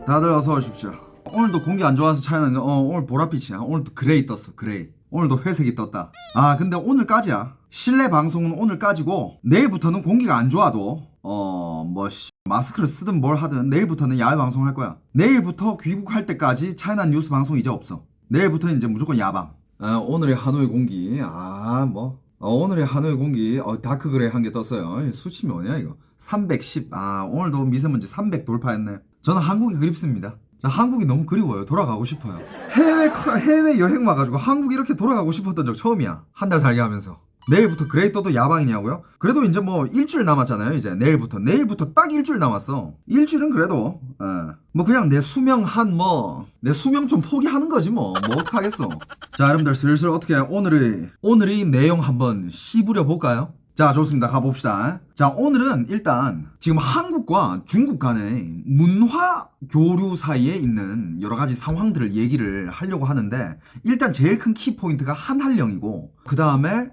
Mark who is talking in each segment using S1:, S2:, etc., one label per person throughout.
S1: 다들 어서 오십시오. 오늘도 공기 안 좋아서 차이는 오늘 보랏빛이야. 오늘도 그레이 떴어. 그레이. 오늘도 회색이 떴다. 아 근데 오늘까지야. 실내 방송은 오늘까지고 내일부터는 공기가 안 좋아도 마스크를 쓰든 뭘 하든 내일부터는 야외 방송을 할 거야. 내일부터 귀국할 때까지 차이나 뉴스 방송 이제 없어. 내일부터 이제 무조건 야방. 오늘의 하노이 공기 오늘의 하노이 공기 다크 그레이 한 개 떴어요. 수치 뭐냐 이거 310. 오늘도 미세먼지 300 돌파했네. 저는 한국이 그립습니다. 한국이 너무 그리워요. 돌아가고 싶어요. 해외 여행 와가지고 한국 이렇게 돌아가고 싶었던 적 처음이야. 한 달 살게 하면서. 내일부터 그레이 떠도 야방이냐고요? 그래도 이제 일주일 남았잖아요. 이제 내일부터 딱 일주일 남았어. 일주일은 그래도 그냥 내 수명 내 수명 좀 포기하는 거지 뭐 어떡하겠어. 자 여러분들 슬슬 어떻게 오늘의 내용 한번 씹으려 볼까요? 자 좋습니다. 가봅시다. 자 오늘은 일단 지금 한국과 중국 간의 문화 교류 사이에 있는 여러 가지 상황들을 얘기를 하려고 하는데, 일단 제일 큰 키포인트가 한한령이고, 그 다음에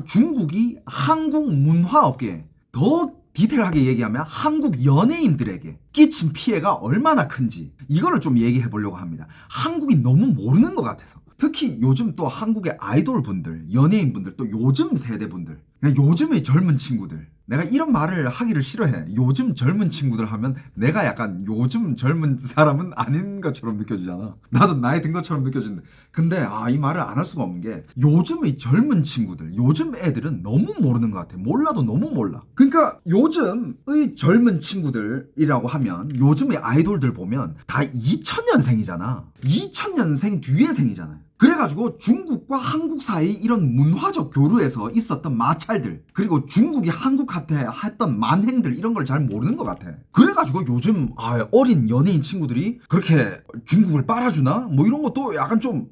S1: 중국이 한국 문화업계에 더 디테일하게 얘기하면 한국 연예인들에게 끼친 피해가 얼마나 큰지 이거를 좀 얘기해 보려고 합니다. 한국이 너무 모르는 것 같아서. 특히 요즘 또 한국의 아이돌 분들, 연예인 분들, 또 요즘 세대 분들, 요즘의 젊은 친구들, 내가 이런 말을 하기를 싫어해. 요즘 젊은 친구들 하면 내가 약간 요즘 젊은 사람은 아닌 것처럼 느껴지잖아. 나도 나이 든 것처럼 느껴지는데, 근데 이 말을 안 할 수가 없는 게 요즘의 젊은 친구들, 요즘 애들은 너무 모르는 것 같아. 몰라도 너무 몰라. 그러니까 요즘의 젊은 친구들이라고 하면 요즘의 아이돌들 보면 다 2000년생이잖아 2000년생 뒤에 생이잖아요. 그래가지고 중국과 한국 사이 이런 문화적 교류에서 있었던 마찰들, 그리고 중국이 한국한테 했던 만행들, 이런 걸 잘 모르는 것 같아. 그래가지고 요즘 어린 연예인 친구들이 그렇게 중국을 빨아주나? 이런 것도 약간 좀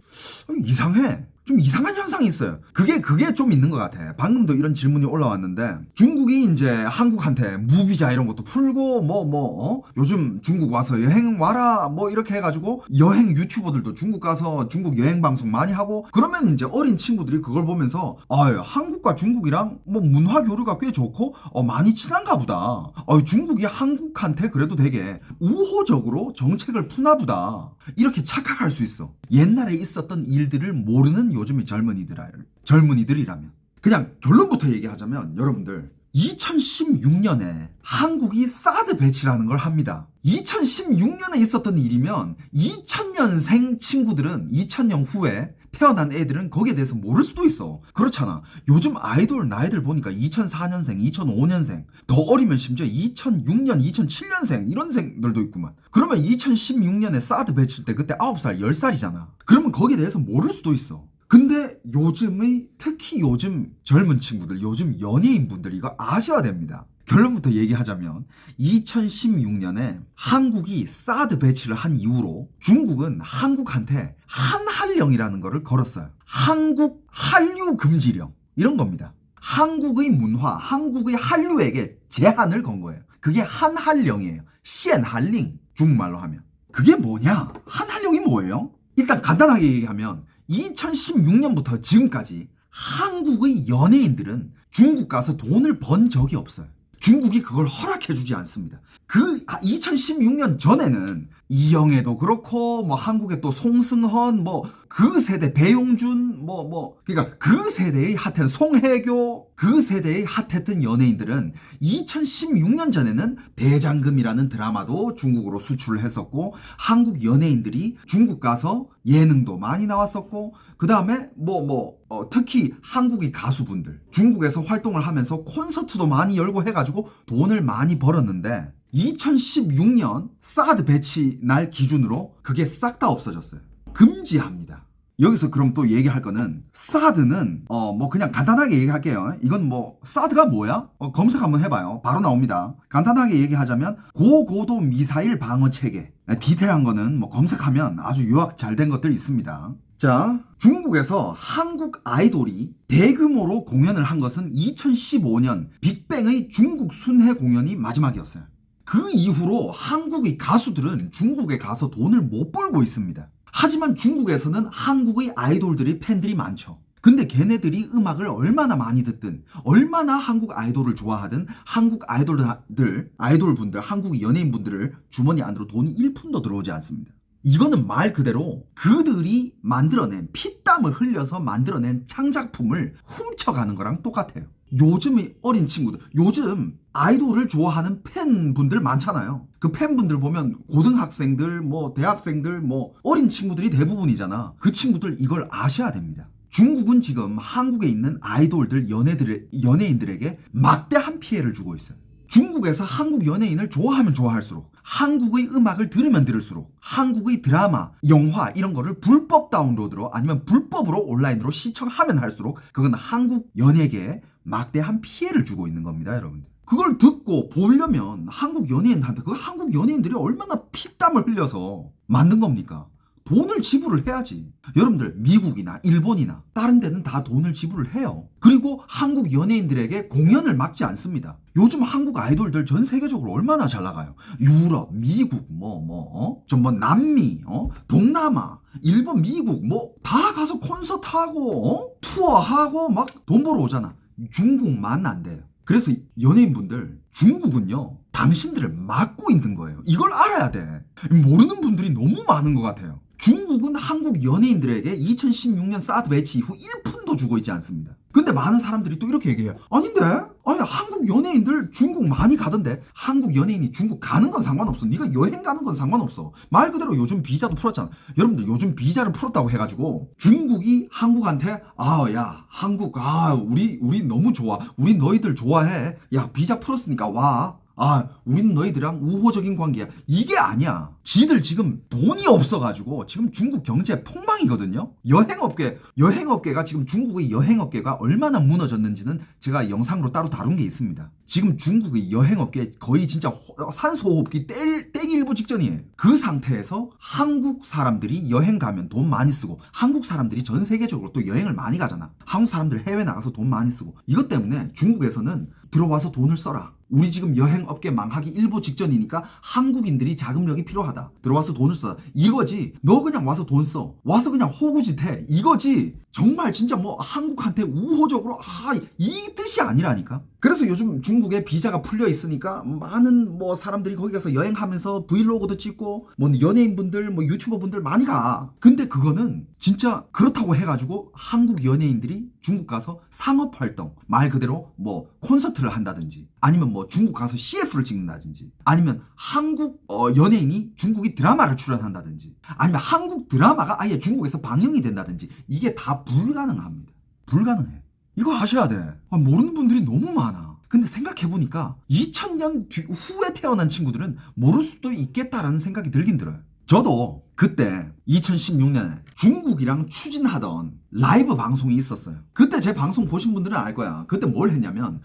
S1: 이상해. 좀 이상한 현상이 있어요. 그게 좀 있는 것 같아. 방금도 이런 질문이 올라왔는데, 중국이 이제 한국한테 무비자 이런 것도 풀고 요즘 중국 와서 여행 와라 이렇게 해가지고 여행 유튜버들도 중국 가서 중국 여행 방송 많이 하고, 그러면 이제 어린 친구들이 그걸 보면서 한국과 중국이랑 문화 교류가 꽤 좋고 많이 친한가 보다. 중국이 한국한테 그래도 되게 우호적으로 정책을 푸나 보다. 이렇게 착각할 수 있어. 옛날에 있었던 일들을 모르는 요즘의 젊은이들이라면. 그냥 결론부터 얘기하자면, 여러분들 2016년에 한국이 사드 배치라는 걸 합니다. 2016년에 있었던 일이면 2000년생 친구들은 2000년 후에 태어난 애들은 거기에 대해서 모를 수도 있어. 그렇잖아. 요즘 아이돌 나이들 보니까 2004년생, 2005년생, 더 어리면 심지어 2006년, 2007년생 이런 생들도 있구만. 그러면 2016년에 사드 배칠 때 그때 9살, 10살이잖아. 그러면 거기에 대해서 모를 수도 있어. 근데 특히 요즘 젊은 친구들, 요즘 연예인분들 이거 아셔야 됩니다. 결론부터 얘기하자면 2016년에 한국이 사드 배치를 한 이후로 중국은 한국한테 한한령이라는 거를 걸었어요. 한국 한류 금지령 이런 겁니다. 한국의 문화, 한국의 한류에게 제한을 건 거예요. 그게 한한령이에요. 시엔한링, 중국말로 하면. 그게 뭐냐? 한한령이 뭐예요? 일단 간단하게 얘기하면 2016년부터 지금까지 한국의 연예인들은 중국 가서 돈을 번 적이 없어요. 중국이 그걸 허락해주지 않습니다. 2016년 전에는 이영애도 그렇고 한국의 또 송승헌 그 세대 배용준 그러니까 그 세대의 핫한 송혜교, 그 세대의 핫했던 연예인들은 2016년 전에는 대장금이라는 드라마도 중국으로 수출을 했었고, 한국 연예인들이 중국 가서 예능도 많이 나왔었고, 그 다음에 특히 한국의 가수분들 중국에서 활동을 하면서 콘서트도 많이 열고 해가지고 돈을 많이 벌었는데, 2016년 사드 배치 날 기준으로 그게 싹 다 없어졌어요. 금지합니다. 여기서 그럼 또 얘기할 거는, 사드는 그냥 간단하게 얘기할게요. 이건 사드가 뭐야? 검색 한번 해봐요. 바로 나옵니다. 간단하게 얘기하자면 고고도 미사일 방어 체계. 디테일한 거는 검색하면 아주 요약 잘 된 것들이 있습니다. 자, 중국에서 한국 아이돌이 대규모로 공연을 한 것은 2015년 빅뱅의 중국 순회 공연이 마지막이었어요. 그 이후로 한국의 가수들은 중국에 가서 돈을 못 벌고 있습니다. 하지만 중국에서는 한국의 아이돌들이 팬들이 많죠. 근데 걔네들이 음악을 얼마나 많이 듣든 얼마나 한국 아이돌을 좋아하든 한국 아이돌분들 한국 연예인분들을 주머니 안으로 돈이 1푼도 들어오지 않습니다. 이거는 말 그대로 그들이 만들어낸 피땀을 흘려서 만들어낸 창작품을 훔쳐가는 거랑 똑같아요. 요즘의 어린 친구들, 요즘 아이돌을 좋아하는 팬분들 많잖아요. 그 팬분들 보면 고등학생들, 뭐 대학생들, 뭐 어린 친구들이 대부분이잖아. 그 친구들 이걸 아셔야 됩니다. 중국은 지금 한국에 있는 아이돌들, 연예인들에게 막대한 피해를 주고 있어요. 중국에서 한국 연예인을 좋아하면 좋아할수록 한국의 음악을 들으면 들을수록 한국의 드라마, 영화 이런 거를 불법 다운로드로 아니면 불법으로 온라인으로 시청하면 할수록 그건 한국 연예계에 막대한 피해를 주고 있는 겁니다, 여러분들. 그걸 듣고 보려면 한국 연예인한테 그 한국 연예인들이 얼마나 피땀을 흘려서 만든 겁니까? 돈을 지불을 해야지. 여러분들 미국이나 일본이나 다른 데는 다 돈을 지불을 해요. 그리고 한국 연예인들에게 공연을 막지 않습니다. 요즘 한국 아이돌들 전 세계적으로 얼마나 잘 나가요. 유럽, 미국, 남미, 동남아, 일본, 미국 다 가서 콘서트하고 투어하고 막 돈 벌어 오잖아. 중국만 안 돼요. 그래서 연예인분들 중국은요 당신들을 막고 있는 거예요. 이걸 알아야 돼. 모르는 분들이 너무 많은 것 같아요. 중국은 한국 연예인들에게 2016년 사드 배치 이후 1푼도 주고 있지 않습니다. 근데 많은 사람들이 또 이렇게 얘기해요. 아닌데? 아니 한국 연예인들 중국 많이 가던데. 한국 연예인이 중국 가는 건 상관없어. 네가 여행 가는 건 상관없어. 말 그대로 요즘 비자도 풀었잖아. 여러분들 요즘 비자를 풀었다고 해가지고 중국이 한국한테 한국 우리 너무 좋아. 우리 너희들 좋아해. 야 비자 풀었으니까 와. 우린 너희들이랑 우호적인 관계야. 이게 아니야. 지들 지금 돈이 없어가지고 지금 중국 경제 폭망이거든요. 여행업계가 지금 중국의 여행업계가 얼마나 무너졌는지는 제가 영상으로 따로 다룬 게 있습니다. 지금 중국의 여행업계 거의 진짜 산소호흡기 떼기 일보 직전이에요. 그 상태에서 한국 사람들이 여행 가면 돈 많이 쓰고 한국 사람들이 전 세계적으로 또 여행을 많이 가잖아. 한국 사람들 해외 나가서 돈 많이 쓰고 이것 때문에 중국에서는 들어와서 돈을 써라. 우리 지금 여행업계 망하기 일보 직전이니까 한국인들이 자금력이 필요하다. 들어와서 돈을 써. 이거지. 너 그냥 와서 돈 써. 와서 그냥 호구짓 해. 이거지. 정말 진짜 한국한테 우호적으로 이 뜻이 아니라니까. 그래서 요즘 중국에 비자가 풀려 있으니까 많은 사람들이 거기 가서 여행하면서 브이로그도 찍고 연예인분들 유튜버분들 많이 가. 근데 그거는 진짜 그렇다고 해가지고 한국 연예인들이 중국 가서 상업활동 말 그대로 콘서트를 한다든지 아니면 중국 가서 CF를 찍는다든지 아니면 한국 연예인이 중국이 드라마를 출연한다든지 아니면 한국 드라마가 아예 중국에서 방영이 된다든지 이게 다 불가능합니다. 불가능해. 이거 아셔야 돼. 모르는 분들이 너무 많아. 근데 생각해보니까 2000년 후에 태어난 친구들은 모를 수도 있겠다라는 생각이 들긴 들어요. 저도 그때 2016년에 중국이랑 추진하던 라이브 방송이 있었어요. 그때 제 방송 보신 분들은 알 거야. 그때 뭘 했냐면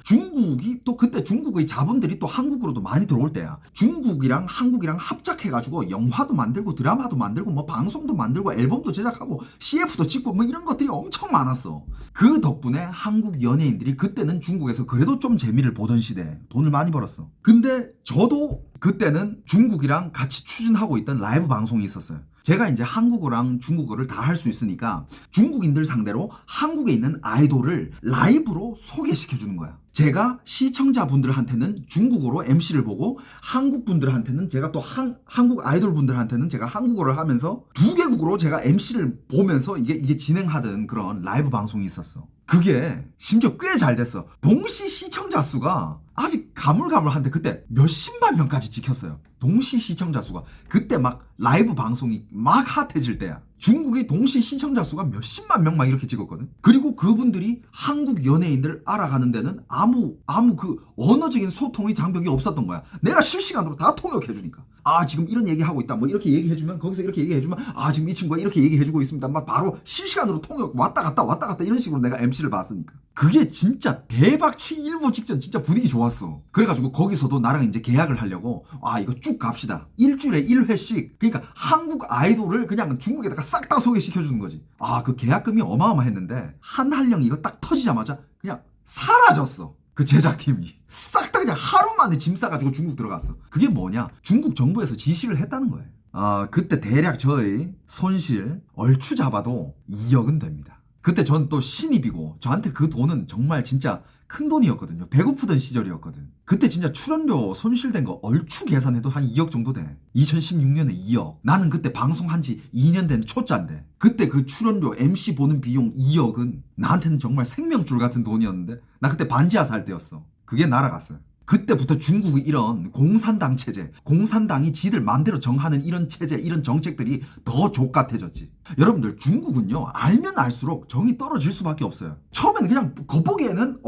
S1: 그때 중국의 자본들이 또 한국으로도 많이 들어올 때야. 중국이랑 한국이랑 합작해가지고 영화도 만들고 드라마도 만들고 방송도 만들고 앨범도 제작하고 CF도 찍고 이런 것들이 엄청 많았어. 그 덕분에 한국 연예인들이 그때는 중국에서 그래도 좀 재미를 보던 시대에 돈을 많이 벌었어. 근데 저도 그때는 중국이랑 같이 추진하고 있던 라이브 방송이 있었어요. 제가 이제 한국어랑 중국어를 다 할 수 있으니까 중국인들 상대로 한국에 있는 아이돌을 라이브로 소개시켜주는 거야. 제가 시청자분들한테는 중국어로 MC를 보고 한국 분들한테는 제가 또 한국 아이돌 분들한테는 제가 한국어를 하면서 두 개국으로 제가 MC를 보면서 이게 진행하던 그런 라이브 방송이 있었어. 그게 심지어 꽤 잘 됐어. 동시 시청자 수가 아직 가물가물한데 그때 몇십만 명까지 찍혔어요. 동시 시청자 수가. 그때 막 라이브 방송이 막 핫해질 때야. 중국의 동시 시청자 수가 몇십만 명 막 이렇게 찍었거든. 그리고 그분들이 한국 연예인들 알아가는 데는 아무 그 언어적인 소통의 장벽이 없었던 거야. 내가 실시간으로 다 통역해주니까. 지금 이런 얘기하고 있다. 이렇게 얘기해주면 거기서 이렇게 얘기해주면 지금 이 친구가 이렇게 얘기해주고 있습니다. 막 바로 실시간으로 통역 왔다 갔다 이런 식으로 내가 MC를 봤으니까. 그게 진짜 대박치기 일보 직전 진짜 분위기 좋았어. 그래가지고 거기서도 나랑 이제 계약을 하려고 이거 쭉 갑시다. 일주일에 1회씩. 그러니까 한국 아이돌을 그냥 중국에다가 싹 다 소개시켜주는 거지. 그 계약금이 어마어마했는데 한한령 이거 딱 터지자마자 그냥 사라졌어. 그 제작팀이 싹 다 그냥 하루 만에 짐 싸가지고 중국 들어갔어. 그게 뭐냐? 중국 정부에서 지시를 했다는 거예요. 그때 대략 저희 손실 얼추 잡아도 2억은 됩니다. 그때 전 또 신입이고 저한테 그 돈은 정말 진짜 큰 돈이었거든요. 배고프던 시절이었거든. 그때 진짜 출연료 손실된 거 얼추 계산해도 한 2억 정도 돼. 2016년에 2억. 나는 그때 방송한 지 2년 된 초짜인데 그때 그 출연료 MC 보는 비용 2억은 나한테는 정말 생명줄 같은 돈이었는데 나 그때 반지하 살 때였어. 그게 날아갔어요. 그때부터 중국의 이런 공산당 체제, 공산당이 지들 마음대로 정하는 이런 체제, 이런 정책들이 더 족같아졌지. 여러분들 중국은요 알면 알수록 정이 떨어질 수밖에 없어요. 처음에는 그냥 겉보기에는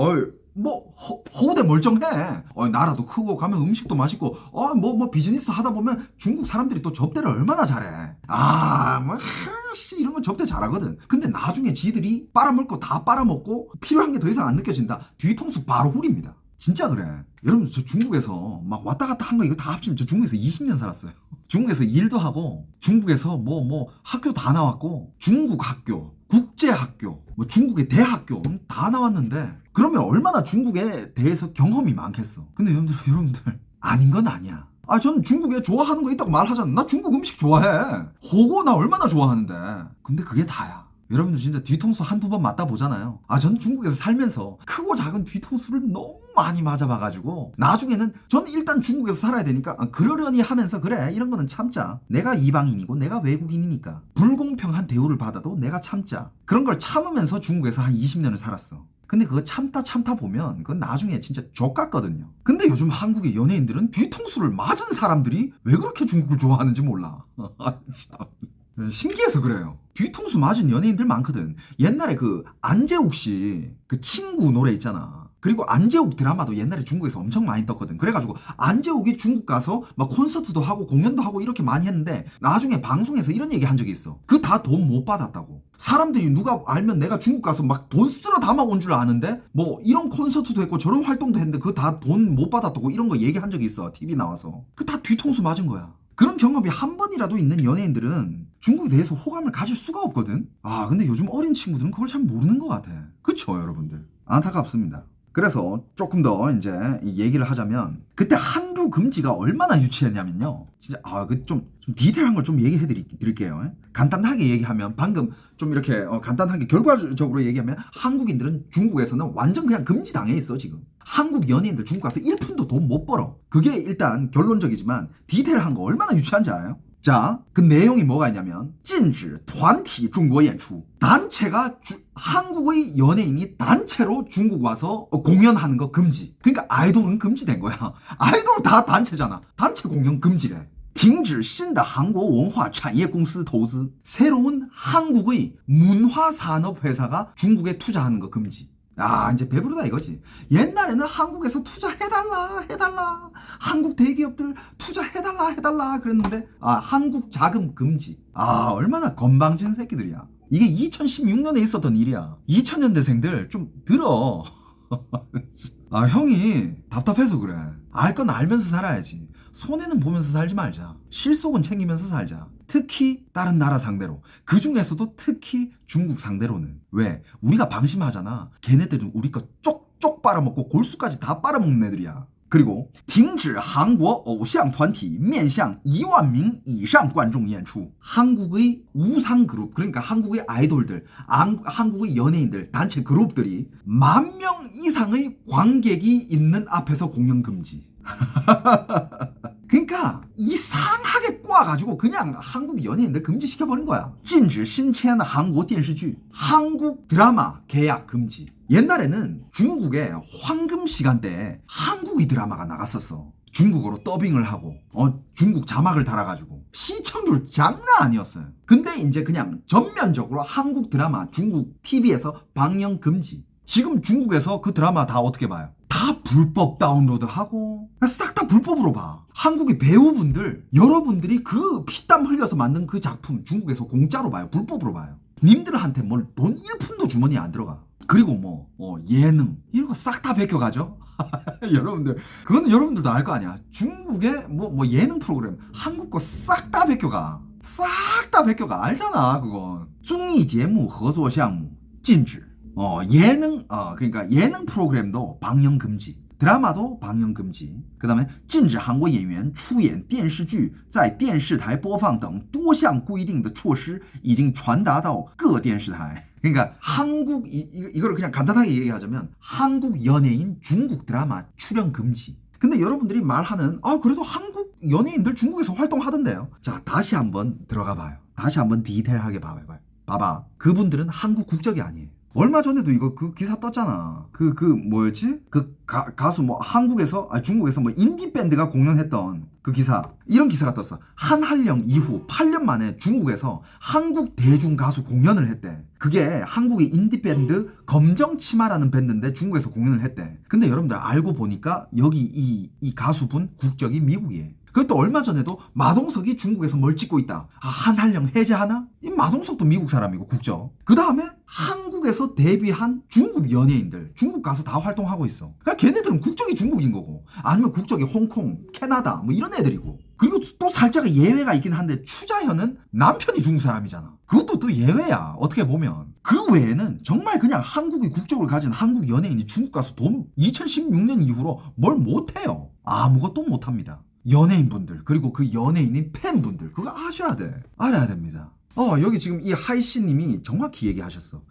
S1: 허우대 멀쩡해. 나라도 크고 가면 음식도 맛있고 비즈니스 하다 보면 중국 사람들이 또 접대를 얼마나 잘해. 이런 건 접대 잘하거든. 근데 나중에 지들이 빨아먹고 다 빨아먹고 필요한 게 더 이상 안 느껴진다. 뒤통수 바로 훌입니다. 진짜 그래. 여러분 저 중국에서 막 왔다 갔다 한 거 이거 다 합치면 저 중국에서 20년 살았어요. 중국에서 일도 하고 중국에서 학교 다 나왔고 중국 학교, 국제학교, 중국의 대학교 다 나왔는데 그러면 얼마나 중국에 대해서 경험이 많겠어. 근데 여러분들 아닌 건 아니야. 전 중국에 좋아하는 거 있다고 말하잖아. 나 중국 음식 좋아해. 호거 나 얼마나 좋아하는데. 근데 그게 다야. 여러분들 진짜 뒤통수 한두 번 맞다 보잖아요. 전 중국에서 살면서 크고 작은 뒤통수를 너무 많이 맞아봐가지고 나중에는 저는 일단 중국에서 살아야 되니까 그러려니 하면서 그래 이런 거는 참자. 내가 이방인이고 내가 외국인이니까 불공평한 대우를 받아도 내가 참자. 그런 걸 참으면서 중국에서 한 20년을 살았어. 근데 그거 참다 보면 그건 나중에 진짜 족같거든요. 근데 요즘 한국의 연예인들은 뒤통수를 맞은 사람들이 왜 그렇게 중국을 좋아하는지 몰라. 신기해서 그래요. 뒤통수 맞은 연예인들 많거든. 옛날에 그 안재욱 씨 그 친구 노래 있잖아. 그리고 안재욱 드라마도 옛날에 중국에서 엄청 많이 떴거든. 그래가지고 안재욱이 중국 가서 막 콘서트도 하고 공연도 하고 이렇게 많이 했는데 나중에 방송에서 이런 얘기 한 적이 있어. 그 다 돈 못 받았다고. 사람들이 누가 알면 내가 중국 가서 막 돈 쓸어 담아 온 줄 아는데 이런 콘서트도 했고 저런 활동도 했는데 그거 다 돈 못 받았다고 이런 거 얘기한 적이 있어. TV 나와서. 그 다 뒤통수 맞은 거야. 그런 경험이 한 번이라도 있는 연예인들은 중국에 대해서 호감을 가질 수가 없거든. 근데 요즘 어린 친구들은 그걸 잘 모르는 것 같아. 그쵸 여러분들? 안타깝습니다. 그래서 조금 더 이제 이 얘기를 하자면 그때 한류 금지가 얼마나 유치했냐면요. 진짜 좀 디테일한 걸 좀 얘기해 드릴게요. 간단하게 얘기하면 방금 좀 이렇게 간단하게 결과적으로 얘기하면 한국인들은 중국에서는 완전 그냥 금지당해 있어 지금. 한국 연예인들 중국 가서 1푼도 돈 못 벌어. 그게 일단 결론적이지만 디테일한 거 얼마나 유치한지 알아요? 자, 그 내용이 뭐가 있냐면 禁止团体中国演出. 단체가 한국의 연예인이 단체로 중국 와서 공연하는 거 금지. 그러니까 아이돌은 금지된 거야. 아이돌 다 단체잖아. 단체 공연 금지래. 停止新的韩国文化产业公司投资. 새로운 한국의 문화산업 회사가 중국에 투자하는 거 금지. 이제 배부르다 이거지. 옛날에는 한국에서 투자해달라 한국 대기업들 투자해달라 그랬는데 한국 자금 금지. 얼마나 건방진 새끼들이야. 이게 2016년에 있었던 일이야. 2000년대생들 좀 들어. 형이 답답해서 그래. 알 건 알면서 살아야지. 손해는 보면서 살지 말자. 실속은 챙기면서 살자. 특히 다른 나라 상대로. 그 중에서도 특히 중국 상대로는. 왜? 우리가 방심하잖아. 걔네들은 우리 거 쪽쪽 빨아먹고 골수까지 다 빨아먹는 애들이야. 그리고 停止韩国偶像团体面向1万名以上观众演出. 한국의 우상 그룹, 그러니까 한국의 아이돌들, 한국의 연예인들, 단체 그룹들이 10,000명 이상의 관객이 있는 앞에서 공연 금지. 그러니까 이상하게 꼬아가지고 그냥 한국 연예인들 금지시켜버린 거야. 禁止新签韩国电视剧. 한국 드라마 계약 금지. 옛날에는 중국의 황금 시간대에 한국의 드라마가 나갔었어. 중국어로 더빙을 하고 중국 자막을 달아가지고 시청률 장난 아니었어요. 근데 이제 그냥 전면적으로 한국 드라마 중국 TV에서 방영 금지. 지금 중국에서 그 드라마 다 어떻게 봐요? 다 불법 다운로드하고 싹 다 불법으로 봐. 한국의 배우분들, 여러분들이 그 피땀 흘려서 만든 그 작품 중국에서 공짜로 봐요. 불법으로 봐요. 님들한테 뭘 돈 1푼도 주머니에 안 들어가. 그리고 예능 이런 거 싹 다 베껴가죠. 여러분들 그건 여러분들도 알 거 아니야. 중국의 예능 프로그램 한국 거 싹 다 베껴가. 싹 다 베껴가. 알잖아 그건. 综艺节目合作项目禁止. 예능 그러니까 예능 프로그램도 방영 금지. 드라마도 방영 금지. 그 다음에 禁止韩国演员出演电视剧在电视台播放等多项规定的措施已经传达到各电视台. 그러니까 한국 이거를 그냥 간단하게 얘기하자면 한국 연예인 중국 드라마 출연 금지. 근데 여러분들이 말하는 그래도 한국 연예인들 중국에서 활동하던데요. 자, 다시 한번 들어가 봐요. 다시 한번 디테일하게 봐봐요. 봐봐. 그분들은 한국 국적이 아니에요. 얼마 전에도 이거 그 기사 떴잖아. 뭐였지? 가수 뭐 중국에서 뭐 인디 밴드가 공연했던 그 기사. 이런 기사가 떴어. 한한령 이후 8년 만에 중국에서 한국 대중 가수 공연을 했대. 그게 한국의 인디 밴드 검정치마라는 밴드인데 중국에서 공연을 했대. 근데 여러분들 알고 보니까 여기 이 가수분 국적이 미국이에요. 그것도 얼마 전에도 마동석이 중국에서 뭘 찍고 있다. 한한령 해제하나? 이 마동석도 미국 사람이고 국적. 그 다음에 한국에서 데뷔한 중국 연예인들, 중국 가서 다 활동하고 있어. 그러니까 걔네들은 국적이 중국인 거고, 아니면 국적이 홍콩, 캐나다 뭐 이런 애들이고. 그리고 또 살짝 예외가 있긴 한데 추자현은 남편이 중국 사람이잖아. 그것도 또 예외야, 어떻게 보면. 그 외에는 정말 그냥 한국의 국적을 가진 한국 연예인이 중국 가서 2016년 이후로 뭘 못해요. 아무것도 못합니다. 연예인분들, 그리고 그 연예인인 팬분들, 그거 아셔야 돼. 알아야 됩니다. 여기 지금 이 하이씨님이 정확히 얘기하셨어.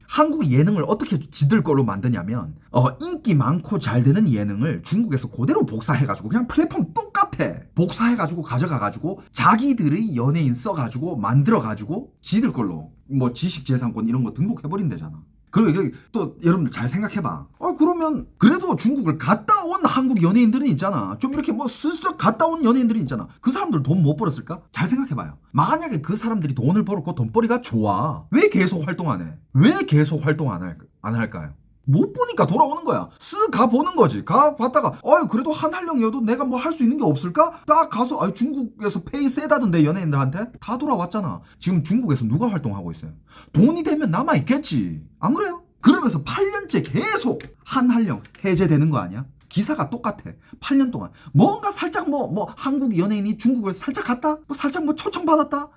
S1: 한국의 예능을 어떻게 지들 걸로 만드냐면, 인기 많고 잘 되는 예능을 중국에서 그대로 복사해가지고, 그냥 플랫폼 똑같아. 복사해가지고 가져가가지고, 자기들의 연예인 써가지고, 만들어가지고, 지들 걸로, 뭐 지식재산권 이런 거 등록해버린대잖아. 그리고 여기 또 여러분 잘 생각해봐. 그러면 그래도 중국을 갔다 온 한국 연예인들은 있잖아. 좀 이렇게 뭐 슬쩍 갔다 온 연예인들이 있잖아. 그 사람들 돈 못 벌었을까? 잘 생각해봐요. 만약에 그 사람들이 돈을 벌었고 돈벌이가 좋아. 왜 계속 활동 안 해? 왜 계속 활동 안 할까요? 못 보니까 돌아오는 거야. 쓱 가보는 거지. 가봤다가 그래도 한한령이어도 내가 뭐 할 수 있는 게 없을까? 딱 가서 중국에서 페이 세다던데 연예인들한테 다 돌아왔잖아. 지금 중국에서 누가 활동하고 있어요? 돈이 되면 남아있겠지. 안 그래요? 그러면서 8년째 계속 한한령 해제되는 거 아니야? 기사가 똑같아. 8년 동안 뭔가 살짝 뭐 한국 연예인이 중국을 살짝 갔다? 뭐 살짝 뭐 초청받았다?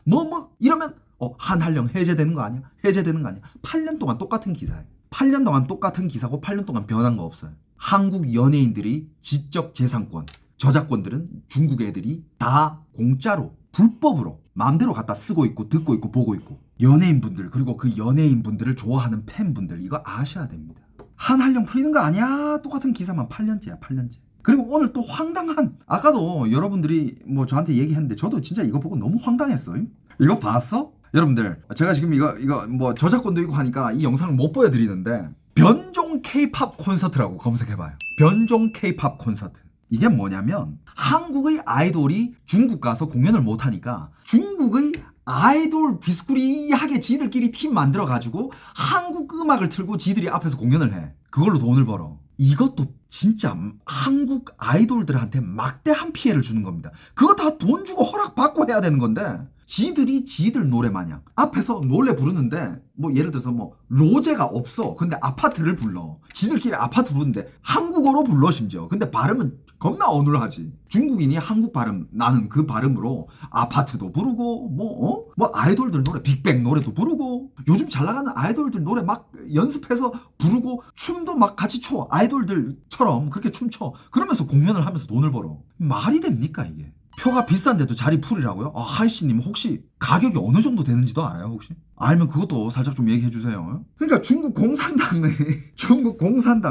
S1: 이러면 한한령 해제되는 거 아니야? 해제되는 거 아니야? 8년 동안 똑같은 기사예요. 8년 동안 똑같은 기사고 8년 동안 변한 거 없어요. 한국 연예인들이 지적 재산권, 저작권들은 중국 애들이 다 공짜로, 불법으로 마음대로 갖다 쓰고 있고 듣고 있고 보고 있고. 연예인분들, 그리고 그 연예인분들을 좋아하는 팬분들, 이거 아셔야 됩니다. 한한령 풀리는 거 아니야? 똑같은 기사만 8년째야, 8년째. 그리고 오늘 또 황당한, 아까도 여러분들이 뭐 저한테 얘기했는데 저도 진짜 이거 보고 너무 황당했어요. 이거 봤어? 여러분들, 제가 지금 이거 뭐 저작권도 있고 하니까 이 영상을 못 보여드리는데, 변종 K-팝 콘서트라고 검색해봐요. 변종 K-팝 콘서트. 이게 뭐냐면 한국의 아이돌이 중국 가서 공연을 못하니까 중국의 아이돌 비스쿠리하게 지들끼리 팀 만들어가지고 한국 음악을 틀고 지들이 앞에서 공연을 해. 그걸로 돈을 벌어. 이것도 진짜 한국 아이돌들한테 막대한 피해를 주는 겁니다. 그거 다 돈 주고 허락받고 해야 되는 건데, 지들이 지들 노래 마냥 앞에서 노래 부르는데, 뭐 예를 들어서 뭐 로제가 없어. 근데 아파트를 불러. 지들끼리 아파트 부르는데 한국어로 불러 심지어. 근데 발음은 겁나 어눌하지. 중국인이 한국 발음 나는 그 발음으로 아파트도 부르고 뭐 아이돌들 노래, 빅뱅 노래도 부르고, 요즘 잘 나가는 아이돌들 노래 막 연습해서 부르고 춤도 막 같이 춰. 아이돌들처럼 그렇게 춤춰. 그러면서 공연을 하면서 돈을 벌어. 말이 됩니까 이게? 표가 비싼데도 자리 풀이라고요? 하이씨님 혹시 가격이 어느 정도 되는지도 알아요 혹시? 알면 그것도 살짝 좀 얘기해 주세요. 그러니까 중국 공산당,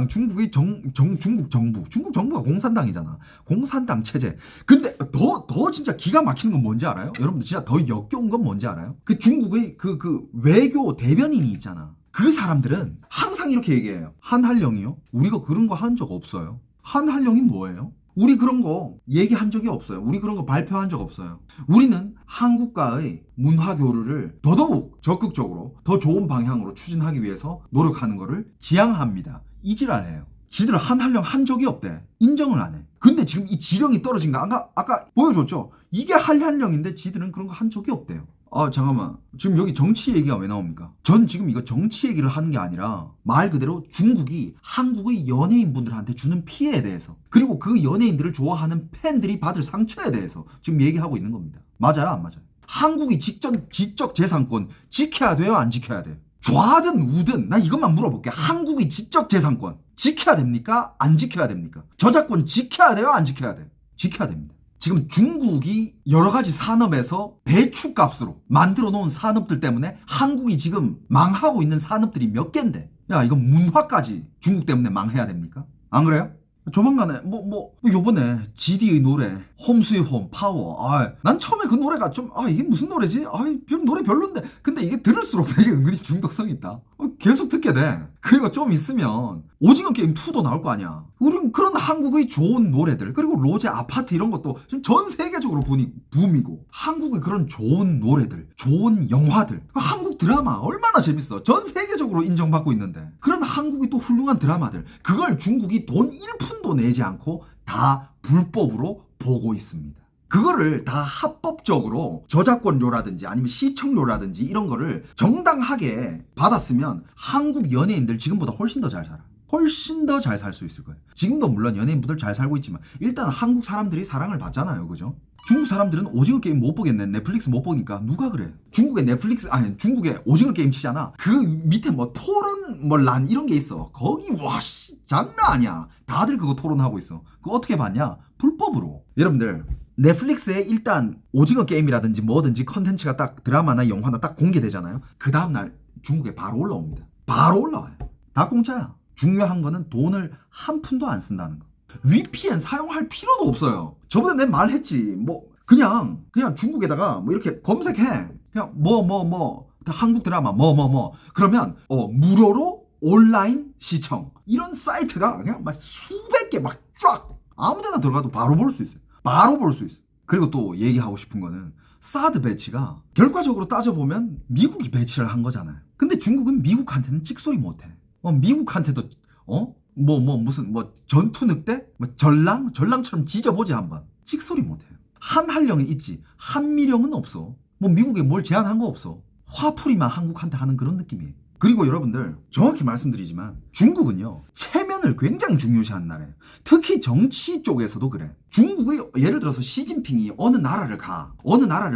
S1: 중국의 중국 정부가 공산당이잖아. 공산당 체제. 근데 더 진짜 기가 막히는 건 뭔지 알아요? 여러분들 진짜 더 역겨운 건 뭔지 알아요? 그 중국의 그 외교 대변인이 있잖아. 그 사람들은 항상 이렇게 얘기해요. 한한령이요? 우리가 그런 거 한 적 없어요. 한한령이 뭐예요? 우리 그런 거 얘기한 적이 없어요. 우리 그런 거 발표한 적 없어요. 우리는 한국과의 문화 교류를 더더욱 적극적으로 더 좋은 방향으로 추진하기 위해서 노력하는 거를 지향합니다. 이지랄해요. 지들 한한령 한 적이 없대. 인정을 안 해. 근데 지금 이 지령이 떨어진 거 아까 보여줬죠? 이게 한한령인데 지들은 그런 거 한 적이 없대요. 잠깐만. 지금 여기 정치 얘기가 왜 나옵니까? 전 지금 이거 정치 얘기를 하는 게 아니라 말 그대로 중국이 한국의 연예인분들한테 주는 피해에 대해서, 그리고 그 연예인들을 좋아하는 팬들이 받을 상처에 대해서 지금 얘기하고 있는 겁니다. 맞아요, 안 맞아요? 한국이 지적 재산권 지켜야 돼요, 안 지켜야 돼요? 좌든 우든 나 이것만 물어볼게. 한국의 지적 재산권 지켜야 됩니까? 안 지켜야 됩니까? 저작권 지켜야 돼요? 안 지켜야 돼요? 지켜야 됩니다. 지금 중국이 여러 가지 산업에서 배추값으로 만들어 놓은 산업들 때문에 한국이 지금 망하고 있는 산업들이 몇 개인데, 야, 이거 문화까지 중국 때문에 망해야 됩니까? 안 그래요? 조만간에 요번에 GD의 노래 홈 스윗 홈 파워, 난 처음에 그 노래가 좀 이게 무슨 노래지? 노래 별론데. 근데 이게 들을수록 되게 은근히 중독성이 있다. 계속 듣게 돼. 그리고 좀 있으면 오징어 게임 2도 나올 거 아니야. 우린 그런 한국의 좋은 노래들, 그리고 로제 아파트 이런 것도 지금 전 세계적으로 붐이고, 한국의 그런 좋은 노래들, 좋은 영화들, 한국 드라마 얼마나 재밌어. 전 세계적으로 인정받고 있는데, 그런 한국의 또 훌륭한 드라마들, 그걸 중국이 돈 1푼도 내지 않고 다 불법으로 보고 있습니다. 그거를 다 합법적으로 저작권료라든지 아니면 시청료라든지 이런 거를 정당하게 받았으면 한국 연예인들 지금보다 훨씬 더 잘 살아. 훨씬 더 잘 살 수 있을 거예요. 지금도 물론 연예인분들 잘 살고 있지만 일단 한국 사람들이 사랑을 받잖아요. 그죠? 중국 사람들은 오징어 게임 못 보겠네, 넷플릭스 못 보니까. 누가 그래? 중국의 중국의 오징어 게임 치잖아. 그 밑에 뭐 토론 란 이런 게 있어. 거기 장난 아니야. 다들 그거 토론하고 있어. 그거 어떻게 봤냐? 불법으로. 여러분들, 넷플릭스에 일단 오징어 게임이라든지 뭐든지 컨텐츠가 딱 드라마나 영화나 딱 공개되잖아요. 그 다음날 중국에 바로 올라옵니다. 바로 올라와요. 다 공짜야. 중요한 거는 돈을 한 푼도 안 쓴다는 거. VPN 사용할 필요도 없어요. 저번에 내 말했지. 그냥 중국에다가 이렇게 검색해. 그냥 한국 드라마 그러면 무료로 온라인 시청, 이런 사이트가 그냥 막 수백 개 막 쫙 아무데나 들어가도 바로 볼 수 있어요. 바로 볼 수 있어. 그리고 또 얘기하고 싶은 거는 사드 배치가 결과적으로 따져보면 미국이 배치를 한 거잖아요. 근데 중국은 미국한테는 찍소리 못해. 미국한테도 무슨 전투 늑대? 전랑처럼 지져보지 한번. 찍소리 못해요. 한한령이 있지 한미령은 없어. 미국에 뭘 제한한 거 없어. 화풀이만 한국한테 하는 그런 느낌이에요. 그리고 여러분들, 정확히 말씀드리지만 중국은요, 체면을 굉장히 중요시하는 나라예요. 특히 정치 쪽에서도 그래. 중국의 예를 들어서 시진핑이 어느 나라를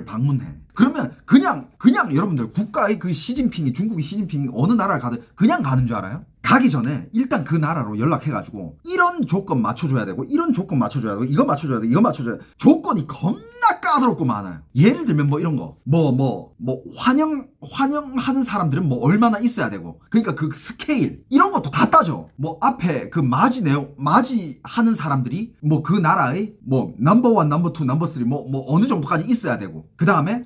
S1: 방문해. 그러면 그냥 여러분들, 국가의 중국의 시진핑이 어느 나라를 가든 그냥 가는 줄 알아요? 가기 전에 일단 그 나라로 연락해가지고 이런 조건 맞춰줘야 되고, 이런 조건 맞춰줘야 되고, 이거 맞춰줘야 돼, 이거 맞춰줘야 돼. 조건이 겁나 까다롭고 많아요. 예를 들면 이런 거 환영하는 사람들은 얼마나 있어야 되고, 그러니까 그 스케일 이런 것도 다 따져. 앞에 그 맞이하는 사람들이 그 나라의 넘버 1, 넘버 2, 넘버 3 어느 정도까지 있어야 되고, 그 다음에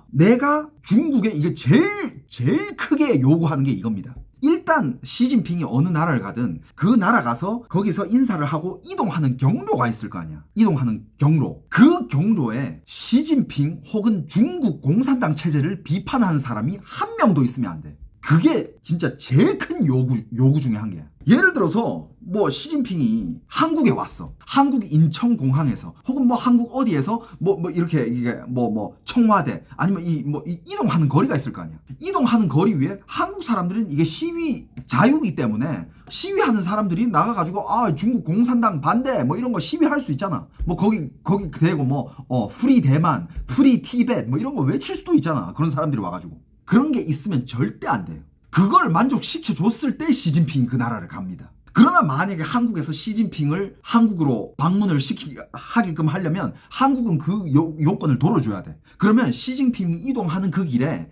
S1: 내가 중국에 이게 제일 크게 요구하는 게 이겁니다. 일단 시진핑이 어느 나라를 가든 그 나라 가서 거기서 인사를 하고 이동하는 경로가 있을 거 아니야. 이동하는 경로. 그 경로에 시진핑 혹은 중국 공산당 체제를 비판하는 사람이 한 명도 있으면 안 돼. 그게 진짜 제일 큰 요구 중에 한 개야. 예를 들어서 시진핑이 한국에 왔어. 한국 인천공항에서 혹은 한국 어디에서 이렇게 이게 청와대 아니면 이동하는 거리가 있을 거 아니야. 이동하는 거리 위에 한국 사람들은 이게 시위 자유이기 때문에 시위하는 사람들이 나가가지고 중국 공산당 반대 이런 거 시위할 수 있잖아. 거기 대고 프리 대만, 프리 티벳 이런 거 외칠 수도 있잖아. 그런 사람들이 와가지고. 그런 게 있으면 절대 안 돼요. 그걸 만족시켜줬을 때 시진핑이 그 나라를 갑니다. 그러면 만약에 한국에서 시진핑을 한국으로 방문을 하게끔 하려면 한국은 그 요건을 돌아줘야 돼. 그러면 시진핑이 이동하는 그 길에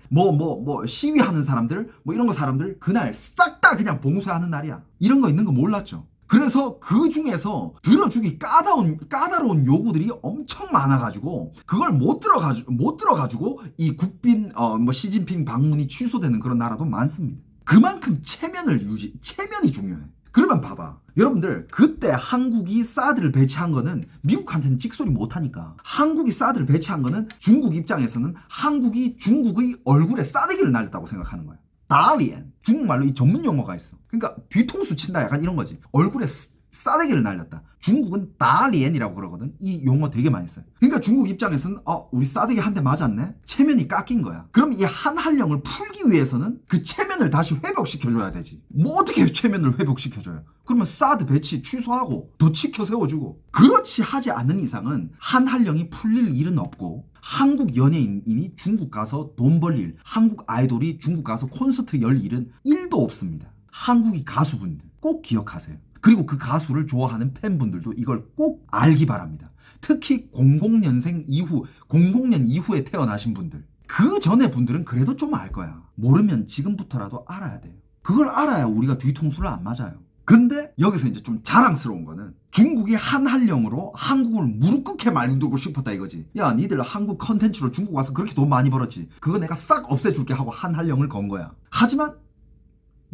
S1: 시위하는 사람들 이런 거 사람들 그날 싹 다 그냥 봉쇄하는 날이야. 이런 거 있는 거 몰랐죠? 그래서 그 중에서 들어주기 까다로운 요구들이 엄청 많아가지고 그걸 못 들어가지고 이 국빈 시진핑 방문이 취소되는 그런 나라도 많습니다. 그만큼 체면이 중요해. 그러면 봐봐, 여러분들, 그때 한국이 사드를 배치한 거는 미국한테는 찍소리 못하니까. 한국이 사드를 배치한 거는 중국 입장에서는 한국이 중국의 얼굴에 싸대기를 날렸다고 생각하는 거야. 다리엔, 중국말로 이 전문 용어가 있어. 그러니까 뒤통수 친다, 약간 이런 거지. 얼굴에 싸대기를 날렸다. 중국은 다리엔이라고 그러거든. 이 용어 되게 많이 써요. 그러니까 중국 입장에서는 우리 싸대기 한 대 맞았네? 체면이 깎인 거야. 그럼 이 한한령을 풀기 위해서는 그 체면을 다시 회복시켜줘야 되지. 어떻게 체면을 회복시켜줘요? 그러면 사드 배치 취소하고 더 치켜 세워주고. 그렇지 하지 않는 이상은 한한령이 풀릴 일은 없고, 한국 연예인이 중국 가서 돈 벌 일, 한국 아이돌이 중국 가서 콘서트 열 일은 1도 없습니다. 한국이 가수분들 꼭 기억하세요. 그리고 그 가수를 좋아하는 팬분들도 이걸 꼭 알기 바랍니다. 특히 00년생 이후, 00년 이후에 태어나신 분들. 그 전에 분들은 그래도 좀 알 거야. 모르면 지금부터라도 알아야 돼요. 그걸 알아야 우리가 뒤통수를 안 맞아요. 근데 여기서 이제 좀 자랑스러운 거는 중국이 한한령으로 한국을 무릎 꿇게 만들고 싶었다 이거지. 야, 니들 한국 컨텐츠로 중국 와서 그렇게 돈 많이 벌었지. 그거 내가 싹 없애줄게 하고 한한령을 건 거야. 하지만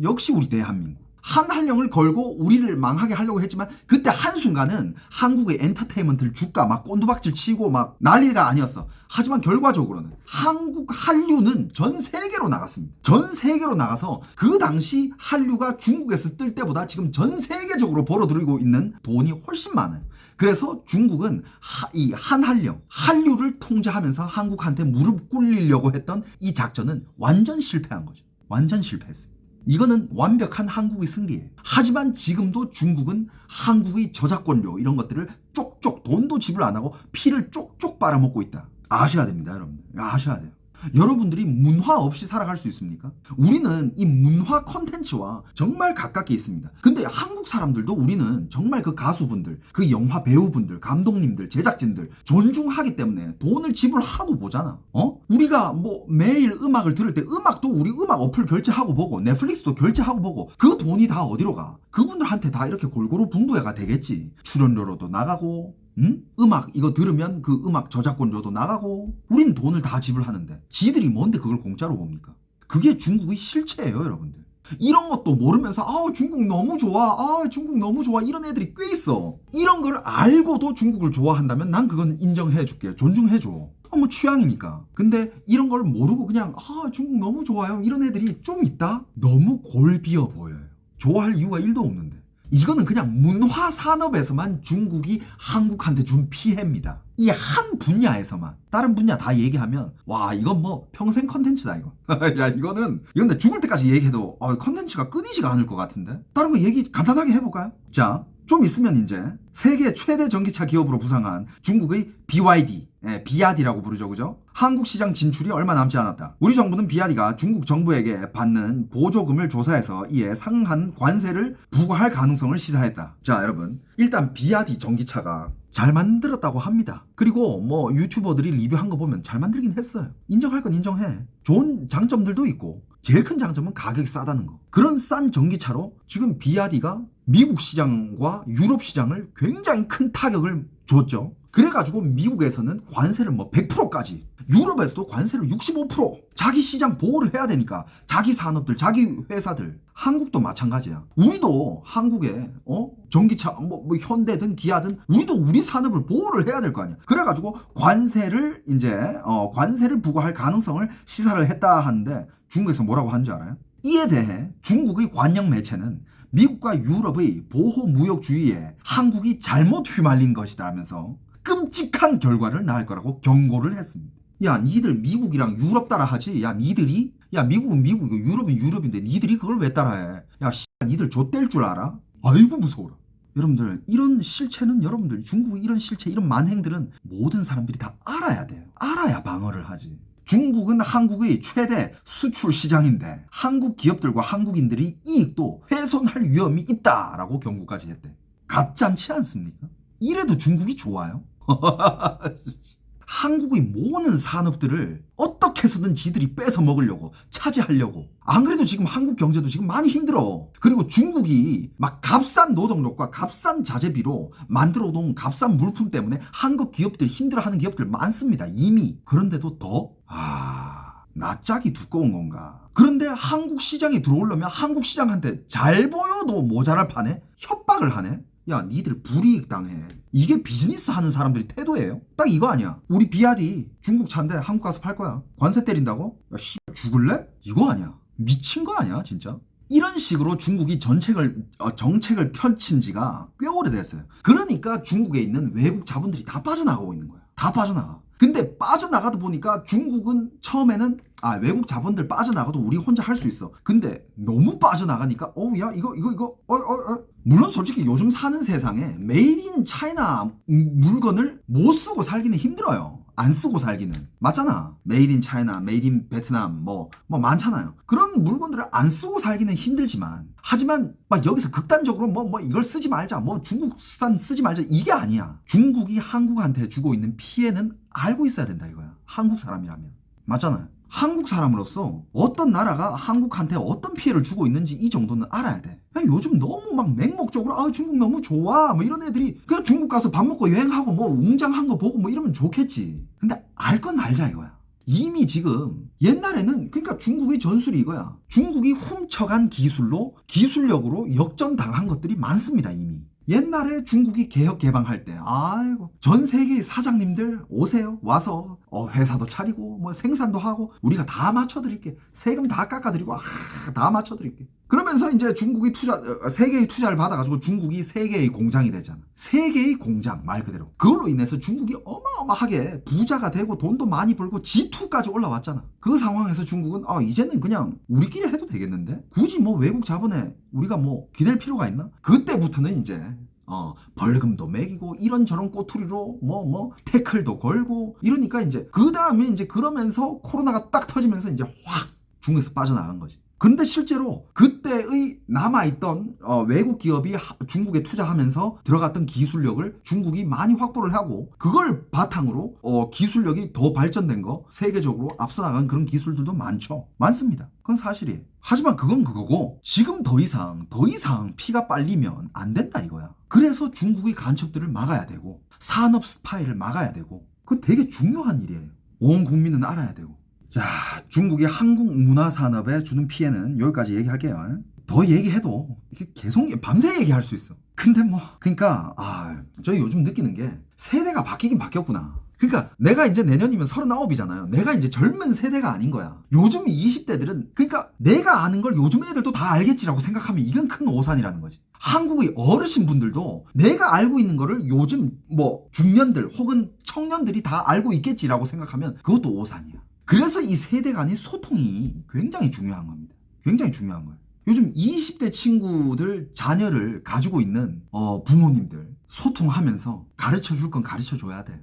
S1: 역시 우리 대한민국. 한한령을 걸고 우리를 망하게 하려고 했지만 그때 한순간은 한국의 엔터테인먼트를 주가 막 꼰두박질 치고 막 난리가 아니었어. 하지만 결과적으로는 한국 한류는 전 세계로 나갔습니다. 전 세계로 나가서 그 당시 한류가 중국에서 뜰 때보다 지금 전 세계적으로 벌어들이고 있는 돈이 훨씬 많아요. 그래서 중국은 이 한한령, 한류를 통제하면서 한국한테 무릎 꿇리려고 했던 이 작전은 완전 실패한 거죠. 완전 실패했어요. 이거는 완벽한 한국의 승리예요. 하지만 지금도 중국은 한국의 저작권료 이런 것들을 쪽쪽 돈도 지불 안 하고 피를 쪽쪽 빨아먹고 있다. 아셔야 됩니다, 여러분들. 아셔야 돼요. 여러분들이 문화 없이 살아갈 수 있습니까? 우리는 이 문화 컨텐츠와 정말 가깝게 있습니다. 근데 한국 사람들도 우리는 정말 그 가수분들, 그 영화 배우분들, 감독님들, 제작진들 존중하기 때문에 돈을 지불하고 보잖아. 우리가 뭐 매일 음악을 들을 때 음악도 우리 음악 어플 결제하고 보고 넷플릭스도 결제하고 보고 그 돈이 다 어디로 가? 그분들한테 다 이렇게 골고루 분부해가 되겠지. 출연료로도 나가고 응? 음악 이거 들으면 그 음악 저작권료도 나가고 우린 돈을 다 지불하는데 지들이 뭔데 그걸 공짜로 봅니까? 그게 중국의 실체예요, 여러분들. 이런 것도 모르면서 중국 너무 좋아, 중국 너무 좋아 이런 애들이 꽤 있어. 이런 걸 알고도 중국을 좋아한다면 난 그건 인정해줄게, 존중해줘. 뭐 취향이니까. 근데 이런 걸 모르고 그냥 중국 너무 좋아요 이런 애들이 좀 있다? 너무 골비어 보여요. 좋아할 이유가 1도 없는데. 이거는 그냥 문화 산업에서만 중국이 한국한테 준 피해입니다. 이 한 분야에서만. 다른 분야 다 얘기하면 와 이건 뭐 평생 컨텐츠다 이거. 야 이거는 근데 죽을 때까지 얘기해도 컨텐츠가 끊이지가 않을 것 같은데. 다른 거 얘기 간단하게 해볼까요? 자, 좀 있으면 이제 세계 최대 전기차 기업으로 부상한 중국의 BYD, 비아디라고 부르죠, 그죠? 한국 시장 진출이 얼마 남지 않았다. 우리 정부는 비아디가 중국 정부에게 받는 보조금을 조사해서 이에 상한 관세를 부과할 가능성을 시사했다. 자, 여러분, 일단 비아디 전기차가 잘 만들었다고 합니다. 그리고 뭐 유튜버들이 리뷰한 거 보면 잘 만들긴 했어요. 인정할 건 인정해. 좋은 장점들도 있고 제일 큰 장점은 가격이 싸다는 거. 그런 싼 전기차로 지금 비아디가 미국 시장과 유럽 시장을 굉장히 큰 타격을 줬죠. 그래가지고 미국에서는 관세를 뭐 100%까지, 유럽에서도 관세를 65%, 자기 시장 보호를 해야 되니까 자기 산업들, 자기 회사들. 한국도 마찬가지야. 우리도 한국에 전기차 뭐 현대든 기아든 우리도 우리 산업을 보호를 해야 될 거 아니야. 그래가지고 관세를 관세를 부과할 가능성을 시사를 했다 하는데 중국에서 뭐라고 하는지 알아요? 이에 대해 중국의 관영 매체는 미국과 유럽의 보호무역주의에 한국이 잘못 휘말린 것이다 하면서 끔찍한 결과를 낳을 거라고 경고를 했습니다. 야, 니들 미국이랑 유럽 따라하지? 야, 니들이? 야, 미국은 미국이고 유럽은 유럽인데 니들이 그걸 왜 따라해? 야, 니들 좆될 줄 알아? 아이고 무서워라. 여러분들, 이런 실체는 여러분들, 중국의 이런 실체, 이런 만행들은 모든 사람들이 다 알아야 돼요. 알아야 방어를 하지. 중국은 한국의 최대 수출 시장인데 한국 기업들과 한국인들이 이익도 훼손할 위험이 있다라고 경고까지 했대. 가짜지 않습니까? 이래도 중국이 좋아요? 한국의 모든 산업들을 어떻게 해서든 지들이 뺏어 먹으려고, 차지하려고. 안 그래도 지금 한국 경제도 지금 많이 힘들어. 그리고 중국이 막 값싼 노동력과 값싼 자재비로 만들어 놓은 값싼 물품 때문에 한국 기업들이 힘들어하는 기업들 많습니다. 이미. 그런데도 더? 낯짝이 두꺼운 건가? 그런데 한국 시장에 들어오려면 한국 시장한테 잘 보여도 모자랄 판에 협박을 하네? 야, 니들 불이익 당해. 이게 비즈니스 하는 사람들이 태도예요? 딱 이거 아니야. 우리 비아디 중국 차인데 한국 가서 팔 거야. 관세 때린다고? 야, 죽을래? 이거 아니야. 미친 거 아니야, 진짜? 이런 식으로 중국이 정책을 펼친 지가 꽤 오래됐어요. 그러니까 중국에 있는 외국 자본들이 다 빠져나가고 있는 거야. 다 빠져나가. 근데 빠져나가다 보니까 중국은 처음에는 외국 자본들 빠져나가도 우리 혼자 할 수 있어. 근데 너무 빠져나가니까 야 이거 물론 솔직히 요즘 사는 세상에 메이드 인 차이나 물건을 못 쓰고 살기는 힘들어요. 안 쓰고 살기는. 맞잖아. 메이드 인 차이나, 메이드 인 베트남 뭐 많잖아요. 그런 물건들을 안 쓰고 살기는 힘들지만, 하지만 막 여기서 극단적으로 뭐 이걸 쓰지 말자, 뭐 중국산 쓰지 말자, 이게 아니야. 중국이 한국한테 주고 있는 피해는 알고 있어야 된다 이거야. 한국 사람이라면. 맞잖아요. 한국 사람으로서 어떤 나라가 한국한테 어떤 피해를 주고 있는지 이 정도는 알아야 돼. 요즘 너무 막 맹목적으로 아 중국 너무 좋아 뭐 이런 애들이 그냥 중국 가서 밥 먹고 여행하고 뭐 웅장한 거 보고 뭐 이러면 좋겠지. 근데 알 건 알자 이거야. 이미 지금 옛날에는 그러니까 중국의 전술이 이거야. 중국이 훔쳐간 기술력으로 역전당한 것들이 많습니다 이미. 옛날에 중국이 개혁 개방할 때 아이고 전 세계의 사장님들 오세요. 와서 회사도 차리고 뭐 생산도 하고 우리가 다 맞춰드릴게. 세금 다 깎아드리고 다 맞춰드릴게. 그러면서 이제 중국이 세계의 투자를 받아가지고 중국이 세계의 공장이 되잖아. 세계의 공장 말 그대로. 그걸로 인해서 중국이 어마어마하게 부자가 되고 돈도 많이 벌고 G2까지 올라왔잖아. 그 상황에서 중국은 이제는 그냥 우리끼리 해도 되겠는데? 굳이 뭐 외국 자본에 우리가 뭐 기댈 필요가 있나? 그때부터는 이제 벌금도 매기고 이런저런 꼬투리로 태클도 걸고 이러니까 이제 그 다음에 이제 그러면서 코로나가 딱 터지면서 이제 확 중국에서 빠져나간 거지. 근데 실제로 그때의 남아있던 외국 기업이 중국에 투자하면서 들어갔던 기술력을 중국이 많이 확보를 하고 그걸 바탕으로 기술력이 더 발전된 거 세계적으로 앞서 나간 그런 기술들도 많습니다. 그건 사실이에요. 하지만 그건 그거고 지금 더 이상 피가 빨리면 안 된다 이거야. 그래서 중국의 간첩들을 막아야 되고 산업 스파이를 막아야 되고 그거 되게 중요한 일이에요. 온 국민은 알아야 되고. 자, 중국이 한국 문화 산업에 주는 피해는 여기까지 얘기할게요. 더 얘기해도 계속 밤새 얘기할 수 있어. 근데 그러니까 저 요즘 느끼는 게 세대가 바뀌긴 바뀌었구나. 그러니까 내가 이제 내년이면 39이잖아요. 내가 이제 젊은 세대가 아닌 거야. 요즘 20대들은 그러니까 내가 아는 걸 요즘 애들도 다 알겠지라고 생각하면 이건 큰 오산이라는 거지. 한국의 어르신분들도 내가 알고 있는 거를 요즘 중년들 혹은 청년들이 다 알고 있겠지라고 생각하면 그것도 오산이야. 그래서 이 세대 간의 소통이 굉장히 중요한 겁니다. 굉장히 중요한 거예요. 요즘 20대 친구들 자녀를 가지고 있는 부모님들 소통하면서 가르쳐 줄 건 가르쳐 줘야 돼.